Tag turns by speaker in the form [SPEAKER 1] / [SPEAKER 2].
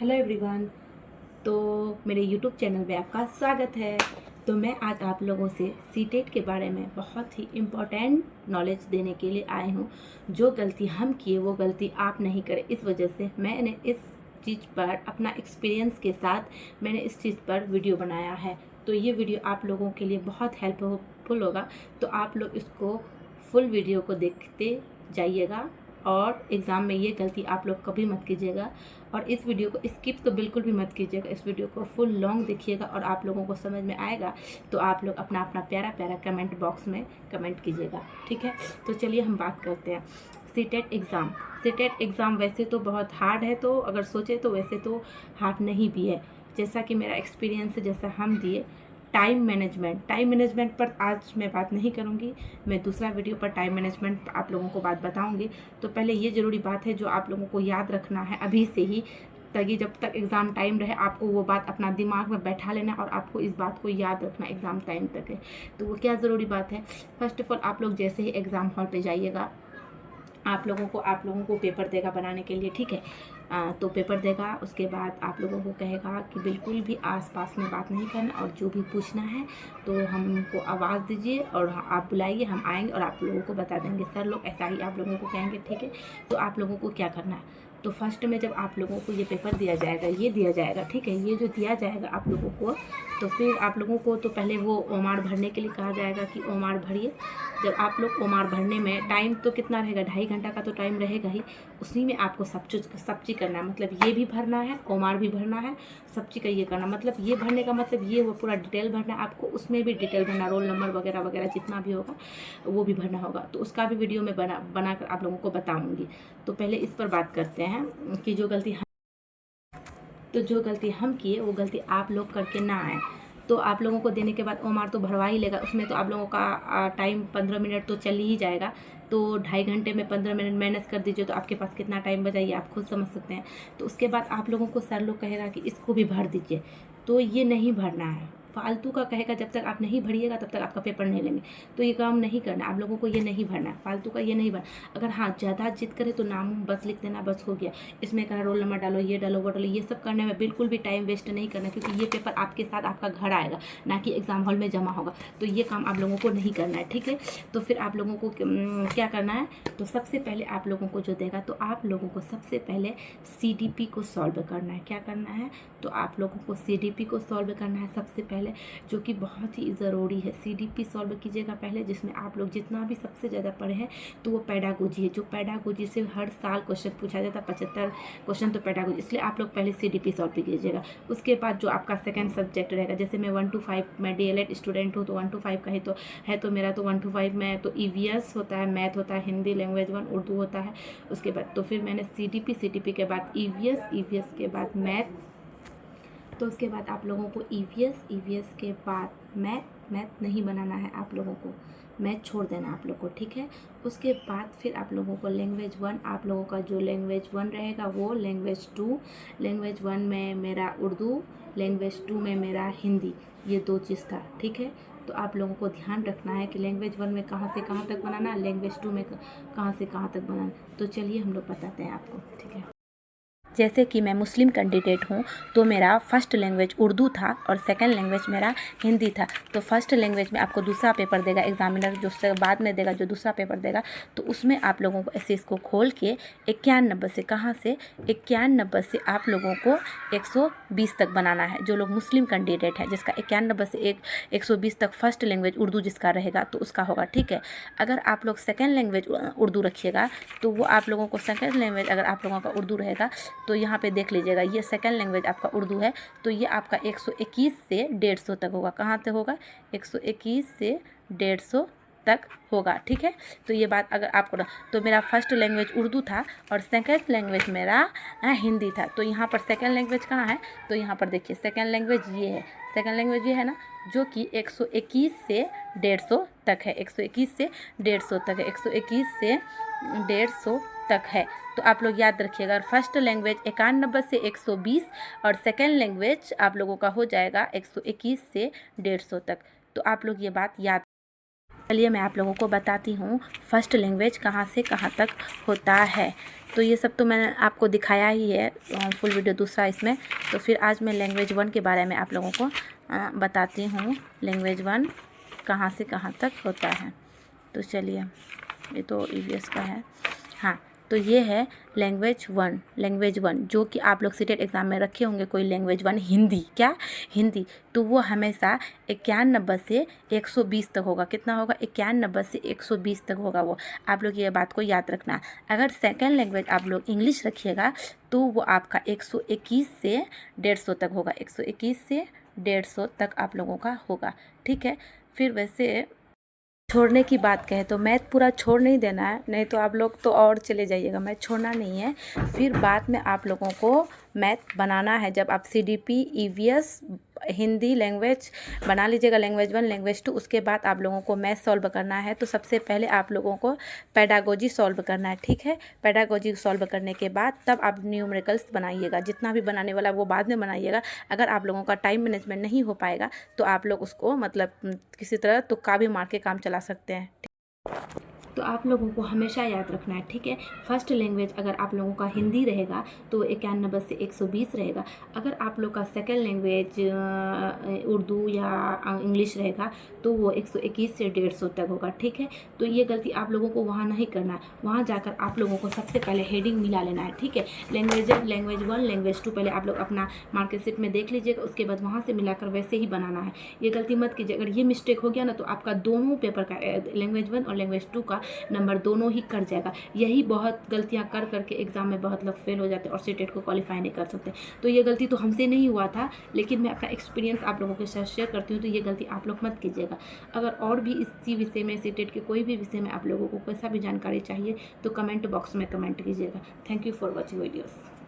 [SPEAKER 1] Hello everyone. तो मेरे YouTube channel में आपका स्वागत है। तो मैं आज आप लोगों से सीटेट के बारे में बहुत ही इम्पोर्टेंट नॉलेज देने के लिए आए हूँ। जो गलती हम किए वो गलती आप नहीं करें, इस वजह से मैंने इस चीज़ पर अपना एक्सपीरियंस के साथ मैंने इस चीज़ पर वीडियो बनाया है। तो ये वीडियो आप लोगों के लिए बहुत हेल्पफुल होगा। तो आप लोग इसको फुल वीडियो को देखते जाइएगा और एग्ज़ाम में ये गलती आप लोग कभी मत कीजिएगा। और इस वीडियो को स्किप तो बिल्कुल भी मत कीजिएगा, इस वीडियो को फुल लॉन्ग देखिएगा और आप लोगों को समझ में आएगा। तो आप लोग अपना अपना प्यारा प्यारा कमेंट बॉक्स में कमेंट कीजिएगा, ठीक है। तो चलिए हम बात करते हैं सीटेट एग्ज़ाम। सीटेट एग्ज़ाम वैसे तो बहुत हार्ड है, तो अगर सोचे तो वैसे तो हार्ड नहीं भी है। जैसा कि मेरा एक्सपीरियंस है, जैसा हम दिए टाइम मैनेजमेंट पर आज मैं बात नहीं करूँगी। मैं दूसरा वीडियो पर टाइम मैनेजमेंट आप लोगों को बात बताऊँगी। तो पहले ये ज़रूरी बात है जो आप लोगों को याद रखना है अभी से ही, ताकि जब तक एग्ज़ाम टाइम रहे आपको वो बात अपना दिमाग में बैठा लेना और आपको इस बात को याद रखना एग्ज़ाम टाइम तक है। तो वो क्या ज़रूरी बात है, फर्स्ट ऑफ ऑल आप लोग जैसे ही एग्ज़ाम हॉल पे जाइएगा, आप लोगों को पेपर देगा बनाने के लिए, ठीक है। तो पेपर देगा, उसके बाद आप लोगों को कहेगा कि बिल्कुल भी आसपास में बात नहीं करना और जो भी पूछना है तो हमको आवाज़ दीजिए और आप बुलाइए, हम आएंगे और आप लोगों को बता देंगे। सर लोग ऐसा ही आप लोगों को कहेंगे, ठीक है। तो आप लोगों को क्या करना है, तो फर्स्ट में जब आप लोगों को ये पेपर दिया जाएगा, ये दिया जाएगा, ठीक है, ये जो दिया जाएगा आप लोगों को, तो फिर आप लोगों को तो पहले वो ओमार भरने के लिए कहा जाएगा कि ओमार भरिए। जब आप लोग ओमार भरने में टाइम तो कितना रहेगा, 2.5 घंटा का तो टाइम रहेगा ही। उसी में आपको सब चीज़ करना है, मतलब ये भी भरना है, ओमार भी भरना है, सब चीज़ का ये करना, मतलब ये भरने का मतलब ये वो पूरा डिटेल भरना है आपको। उसमें भी डिटेल भरना, रोल नंबर वगैरह वगैरह जितना भी होगा वो भी भरना होगा। तो उसका भी वीडियो मैं बनाकर आप लोगों को बताऊँगी। तो पहले इस पर बात करते हैं कि जो गलती हम किए वो गलती आप लोग करके ना आए। तो आप लोगों को देने के बाद ओमार तो भरवा ही लेगा, उसमें तो आप लोगों का टाइम 15 मिनट तो चल ही जाएगा। तो 2.5 घंटे में 15 मिनट मैनेज कर दीजिए, तो आपके पास कितना टाइम बचाइए आप खुद समझ सकते हैं। तो उसके बाद आप लोगों को सर लोग कहेगा कि इसको भी भर दीजिए, तो ये नहीं भरना है, फालतू का कहेगा। जब तक आप नहीं भरिएगा तब तक आपका पेपर नहीं लेंगे। तो ये काम नहीं करना, आप लोगों को ये नहीं भरना है, फालतू का ये नहीं भरना। अगर हाँ ज़्यादा जिद करे तो नाम बस लिख देना, बस हो गया। इसमें कहा रोल नंबर डालो, ये डालो, वो डालो, ये सब करने में बिल्कुल भी टाइम वेस्ट नहीं करना, क्योंकि ये पेपर आपके साथ आपका घर आएगा, ना कि एग्ज़ाम हॉल में जमा होगा। तो ये काम आप लोगों को नहीं करना है, ठीक है। तो फिर आप लोगों को क्या करना है, तो सबसे पहले आप लोगों को जो देगा, तो आप लोगों को सबसे पहले CDP को सॉल्व करना है। क्या करना है, तो आप लोगों को CDP को सॉल्व करना है सबसे पहले, जो कि बहुत ही ज़रूरी है। CDP सॉल्व कीजिएगा पहले, जिसमें आप लोग जितना भी सबसे ज़्यादा पढ़े हैं तो वो पेडागोजी है। जो पेडागोजी से हर साल क्वेश्चन पूछा जाता है, 75 क्वेश्चन तो पेडागोजी, इसलिए आप लोग पहले CDP सॉल्व कीजिएगा। उसके बाद जो आपका सेकंड सब्जेक्ट रहेगा, जैसे मैं 1 to 5 मैं DLED स्टूडेंट हूँ, तो 1 to 5 का ही तो है। तो मेरा तो 1 to 5 में तो EVS होता है, मैथ होता है, हिंदी लैंग्वेज 1 उर्दू होता है। उसके बाद तो फिर मैंने CDP के बाद EVS के बाद मैथ। तो उसके बाद आप लोगों को EVS के बाद मैथ नहीं बनाना है आप लोगों को, मैथ छोड़ देना आप लोग को, ठीक है। उसके बाद फिर आप लोगों को लैंग्वेज 1, आप लोगों का जो लैंग्वेज 1 रहेगा वो लैंग्वेज 2। लैंग्वेज 1 में मेरा उर्दू, लैंग्वेज 2 में मेरा हिंदी, ये 2 चीज़ था, ठीक है। तो आप लोगों को ध्यान रखना है कि लैंग्वेज 1 में कहाँ से कहाँ तक बनाना, लैंग्वेज 2 में कहाँ से कहाँ तक बनाना। तो चलिए हम लोग बताते हैं आपको, ठीक है। जैसे कि मैं मुस्लिम कैंडिडेट हूँ, तो मेरा फर्स्ट लैंग्वेज उर्दू था और सेकंड लैंग्वेज मेरा हिंदी था। तो फर्स्ट लैंग्वेज में आपको दूसरा पेपर देगा एग्जामिनर, जो उससे बाद में देगा, जो दूसरा पेपर देगा, तो उसमें आप लोगों को ऐसे इसको खोल के 91 से, कहाँ से 91 से आप लोगों को 120 तक बनाना है। जो लोग मुस्लिम कैंडिडेट हैं, जिसका 91 से 120 तक फर्स्ट लैंग्वेज उर्दू जिसका रहेगा, तो उसका होगा, ठीक है। अगर आप लोग सेकेंड लैंग्वेज उर्दू रखिएगा, तो वो आप लोगों को सेकेंड लैंग्वेज अगर आप लोगों का उर्दू रहेगा, तो यहाँ पे देख लीजिएगा, ये सेकंड लैंग्वेज आपका उर्दू है, तो ये आपका 121 से 150 तक होगा। कहाँ से होगा, 121 से 150 तक होगा, ठीक है। तो ये बात अगर आपको, तो मेरा फर्स्ट लैंग्वेज उर्दू था और सेकंड लैंग्वेज मेरा हिंदी था। तो यहाँ पर सेकंड लैंग्वेज कहाँ है, तो यहाँ पर देखिए सेकंड लैंग्वेज ये है, सेकंड लैंग्वेज ये है ना, जो कि 121 से 150 तक है, 121 से 150 तक है, 121 से 150 तक है। तो आप लोग याद रखिएगा, फर्स्ट लैंग्वेज 91 से 120 और सेकेंड लैंग्वेज आप लोगों का हो जाएगा 121 से 150 तक। तो आप लोग ये बात याद। चलिए मैं आप लोगों को बताती हूँ फर्स्ट लैंग्वेज कहाँ से कहाँ तक होता है। तो ये सब तो मैंने आपको दिखाया ही है, फुल वीडियो दूसरा इसमें। तो फिर आज मैं लैंग्वेज 1 के बारे में आप लोगों को बताती हूँ लैंग्वेज 1 कहाँ से कहाँ तक होता है। तो चलिए, ये तो ईवीएस का है। हाँ, तो ये है लैंग्वेज 1 जो कि आप लोग सीटेट एग्ज़ाम में रखे होंगे कोई लैंग्वेज 1 हिंदी। क्या हिंदी? तो वो हमेशा 91 से 120 तक होगा। कितना होगा? 91 से 120 तक होगा वो। आप लोग ये बात को याद रखना। अगर सेकेंड लैंग्वेज आप लोग इंग्लिश रखिएगा तो वो आपका 121 से 150 तक होगा। 121 से 150 तक आप लोगों का होगा। ठीक है। फिर वैसे छोड़ने की बात कहें तो मैथ पूरा छोड़ नहीं देना है, नहीं तो आप लोग तो और चले जाइएगा। मैथ छोड़ना नहीं है। फिर बाद में आप लोगों को मैथ बनाना है। जब आप सीडीपी, ईवीएस, हिंदी लैंग्वेज बना लीजिएगा, लैंग्वेज 1, लैंग्वेज 2, उसके बाद आप लोगों को मैथ सॉल्व करना है। तो सबसे पहले आप लोगों को पेडागोजी सॉल्व करना है। ठीक है। पेडागोजी सॉल्व करने के बाद तब आप न्यूमेरिकल्स बनाइएगा। जितना भी बनाने वाला वो बाद में बनाइएगा। अगर आप लोगों का टाइम मैनेजमेंट नहीं हो पाएगा तो आप लोग उसको मतलब किसी तरह तुक्का भी मार के काम चला सकते हैं। तो आप लोगों को हमेशा याद रखना है। ठीक है। फर्स्ट लैंग्वेज अगर आप लोगों का हिंदी रहेगा तो 91 से 120 रहेगा। अगर आप लोग का सेकेंड लैंग्वेज उर्दू या इंग्लिश रहेगा तो वो 121 से 150 तक होगा। ठीक है। तो ये गलती आप लोगों को वहाँ नहीं करना है। वहाँ जाकर आप लोगों को सबसे पहले हेडिंग मिला लेना है। ठीक है। लैंग्वेज 1, लैंग्वेज 2 पहले आप लोग अपना मार्केट शीट में देख लीजिएगा, उसके बाद वहाँ से मिलाकर वैसे ही बनाना है। ये गलती मत कीजिए। अगर ये मिस्टेक हो गया ना तो आपका दोनों पेपर का लैंग्वेज 1 और लैंग्वेज 2 का नंबर दोनों ही कट जाएगा। यही बहुत गलतियां कर करके एग्ज़ाम में बहुत लोग फेल हो जाते हैं और सीटेट को क्वालिफाई नहीं कर सकते। तो ये गलती तो हमसे नहीं हुआ था, लेकिन मैं अपना एक्सपीरियंस आप लोगों के साथ शेयर करती हूँ। तो ये गलती आप लोग मत कीजिएगा। अगर और भी इसी विषय में, सीटेट के कोई भी विषय में आप लोगों को कैसा भी जानकारी चाहिए तो कमेंट बॉक्स में कमेंट कीजिएगा। Thank you for watching videos.